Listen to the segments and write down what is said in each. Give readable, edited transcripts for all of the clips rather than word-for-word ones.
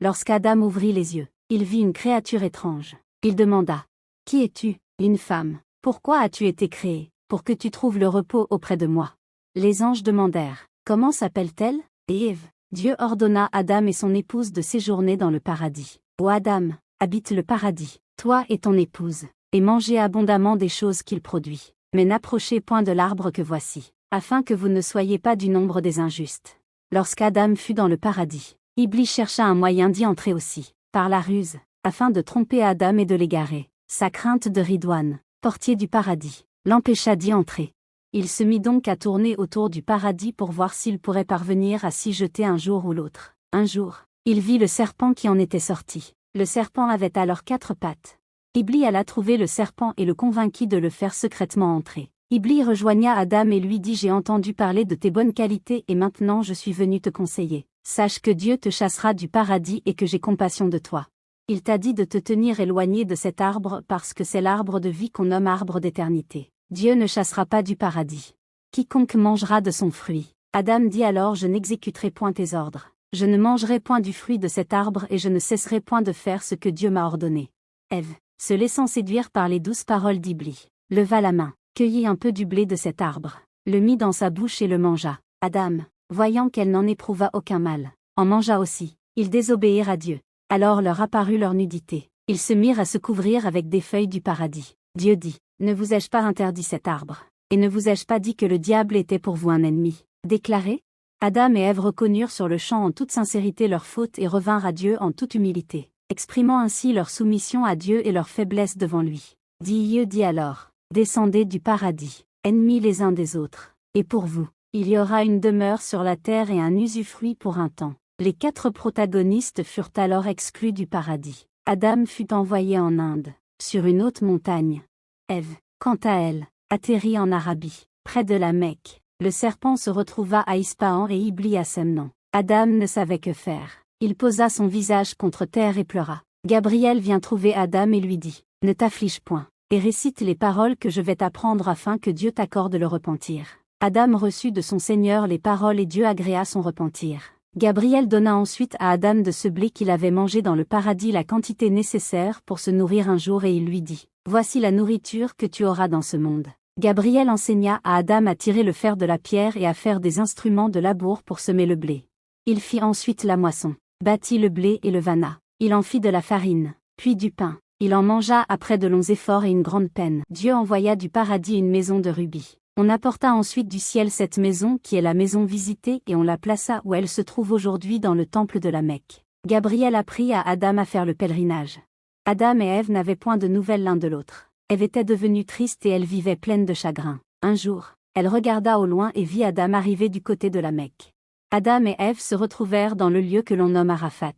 Lorsqu'Adam ouvrit les yeux, il vit une créature étrange. Il demanda: Qui es-tu? Une femme. Pourquoi as-tu été créée? Pour que tu trouves le repos auprès de moi. Les anges demandèrent: Comment s'appelle-t-elle? Et Ève. Dieu ordonna à Adam et son épouse de séjourner dans le paradis. Ô Adam, habite le paradis, toi et ton épouse, et mangez abondamment des choses qu'il produit. Mais n'approchez point de l'arbre que voici, afin que vous ne soyez pas du nombre des injustes. Lorsqu'Adam fut dans le paradis, Iblis chercha un moyen d'y entrer aussi, par la ruse, afin de tromper Adam et de l'égarer. Sa crainte de Ridwan, portier du paradis, l'empêcha d'y entrer. Il se mit donc à tourner autour du paradis pour voir s'il pourrait parvenir à s'y jeter un jour ou l'autre. Un jour, il vit le serpent qui en était sorti. Le serpent avait alors 4 pattes. Iblis alla trouver le serpent et le convainquit de le faire secrètement entrer. Iblis rejoigna Adam et lui dit: J'ai entendu parler de tes bonnes qualités et maintenant je suis venu te conseiller. Sache que Dieu te chassera du paradis et que j'ai compassion de toi. Il t'a dit de te tenir éloigné de cet arbre parce que c'est l'arbre de vie qu'on nomme arbre d'éternité. Dieu ne chassera pas du paradis quiconque mangera de son fruit. Adam dit alors: Je n'exécuterai point tes ordres. Je ne mangerai point du fruit de cet arbre et je ne cesserai point de faire ce que Dieu m'a ordonné. Ève, se laissant séduire par les douces paroles d'Iblis, leva la main, cueillit un peu du blé de cet arbre, le mit dans sa bouche et le mangea. Adam, voyant qu'elle n'en éprouva aucun mal, en mangea aussi. Ils désobéirent à Dieu. Alors leur apparut leur nudité. Ils se mirent à se couvrir avec des feuilles du paradis. Dieu dit: Ne vous ai-je pas interdit cet arbre? Et ne vous ai-je pas dit que le diable était pour vous un ennemi déclaré? Adam et Ève reconnurent sur le champ en toute sincérité leur faute et revinrent à Dieu en toute humilité, exprimant ainsi leur soumission à Dieu et leur faiblesse devant lui. Dieu dit alors: Descendez du paradis, ennemis les uns des autres, et pour vous, il y aura une demeure sur la terre et un usufruit pour un temps. Les 4 protagonistes furent alors exclus du paradis. Adam fut envoyé en Inde, sur une haute montagne. Ève, quant à elle, atterrit en Arabie, près de la Mecque. Le serpent se retrouva à Ispahan et Iblis à Semnan. Adam ne savait que faire. Il posa son visage contre terre et pleura. Gabriel vient trouver Adam et lui dit: Ne t'afflige point, et récite les paroles que je vais t'apprendre afin que Dieu t'accorde le repentir. Adam reçut de son Seigneur les paroles et Dieu agréa son repentir. Gabriel donna ensuite à Adam de ce blé qu'il avait mangé dans le paradis la quantité nécessaire pour se nourrir un jour et il lui dit: Voici la nourriture que tu auras dans ce monde. Gabriel enseigna à Adam à tirer le fer de la pierre et à faire des instruments de labour pour semer le blé. Il fit ensuite la moisson, battit le blé et le vana. Il en fit de la farine, puis du pain. Il en mangea après de longs efforts et une grande peine. Dieu envoya du paradis une maison de rubis. On apporta ensuite du ciel cette maison qui est la maison visitée et on la plaça où elle se trouve aujourd'hui dans le temple de la Mecque. Gabriel apprit à Adam à faire le pèlerinage. Adam et Ève n'avaient point de nouvelles l'un de l'autre. Ève était devenue triste et elle vivait pleine de chagrin. Un jour, elle regarda au loin et vit Adam arriver du côté de la Mecque. Adam et Ève se retrouvèrent dans le lieu que l'on nomme Arafat.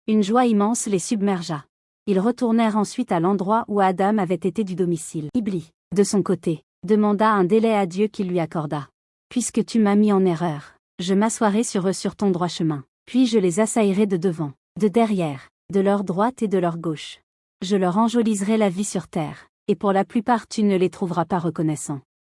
Une joie immense les submergea. Ils retournèrent ensuite à l'endroit où Adam avait été du domicile. Iblis, de son côté, demanda un délai à Dieu qu'il lui accorda. Puisque tu m'as mis en erreur, je m'assoirai sur eux sur ton droit chemin, puis je les assaillerai de devant, de derrière, de leur droite et de leur gauche. Je leur enjoliserai la vie sur terre, et pour la plupart tu ne les trouveras pas reconnaissants.